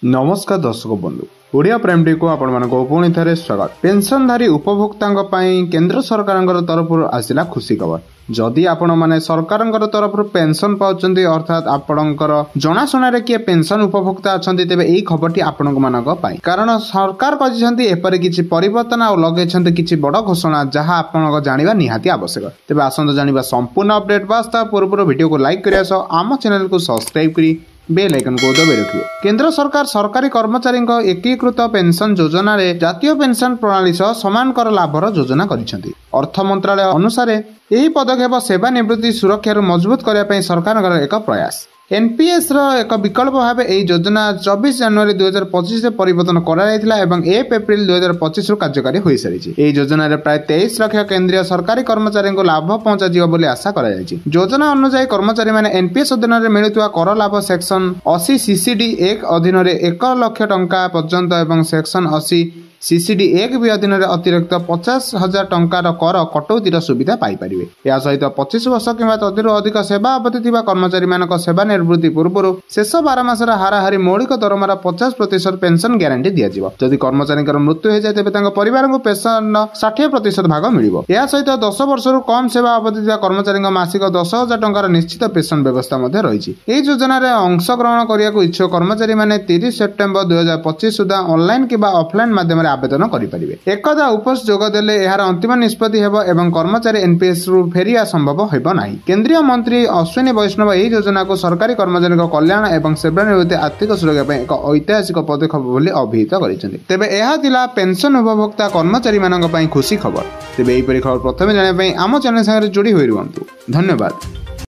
नमस्कार दर्शक बंधु ओडिया प्राइम टी को आपण पुणी थे स्वागत। पेंशनधारी उपभोक्ता केंद्र सरकार तरफ आसला खुशी खबर। जदि आपण मैंने सरकार तरफ पेंशन पाँच अर्थात आपणकर जनाशुना किए पेंशन उपभोक्ता अच्छा तेज यही खबर आपण मानी कारण सरकार कहते एपरी किसी परिवर्तन आ लगे किसी बड़ घोषणा जहाँ आप जाना निहाती आवश्यक। तेज आसत जाना संपूर्ण अपडेट बास्ता पूर्व वीडियो को लाइक कर आम चैनल को सब्सक्राइब करी बेल आइकन को दबाई रखिए। केंद्र सरकार सरकारी कर्मचारी एकीकृत पेंशन योजना रे जातीय पेंशन प्रणाली सह समान कर लाभर योजना करिसेंती। अर्थ मंत्रालय अनुसार यही पदक्षेप सेवानिवृत्ति सुरक्षा मजबूत करने सरकार एक प्रयास। एनपीएस एक विकल्प भाव यह योजना 24 जनवरी 2025 परिवर्तन कराइला एवं 1 एप्रिल 2025 कार्यकारी हो सारी। यह योजना प्राय 23 लाख केंद्रीय सरकारी कर्मचारी को लाभ पहुंचा आशा कर योजना अनुसार कर्मचारी मैंने एनपीएस अधीन में मिलुवा कर लाभ सेक्शन 80 सीसीडी 1 अधीन 1 लाख टंका पर्यंत एवं सेक्शन 80 सीसीडी 1 भी अधीन अतिरिक्त 50,000 टंकार कर कटौतीर सुविधा पाइपर। यह सहित 25 वर्ष किंवा तदर अधिक सेवा अवधि कर्मचारी मान सेवा निवृत्ति पूर्व शेष 12 मासर हाराहारी मौलिक दरमार 50% पेंशन ग्यारंटी दिज्व। जदि कर्मचारी मृत्यु हो जाए तेज परिवार को पेंशन 60% भाग मिल। यह सहित 10 वर्ष कम सेवा अवधि कर्मचारी मासिक 10,000 टंकार निश्चित पेंशन व्यवस्था रही। योजना अंशग्रहण करने को इच्छुक कर्मचारी मैंने 30 सेप्टेम्बर 2025 सुधा ऑनलाइन कि ऑफलाइन माध्यम आवेदन करेंगे। एकदा उपस जोगदेले यार अंतिम निष्पत्ति एवं कर्मचारी एनपीएस रु फेरिया संभव होना। केंद्रीय मंत्री अश्विनी वैष्णव यह योजना को सरकारी कर्मचारी कल्याण एवं सेवानिवृत्ति आर्थिक सुरक्षा एक ऐतिहासिक पदक्षेप बोली अभिहित करते। तेबे यह थिला पेंशन उपभोक्ता कर्मचारी मानक खुशी खबर। तेबे यहीपरि खबर प्रथम जानापी आम चैनल संगे जोड़ी होई रुहंतु। धन्यवाद।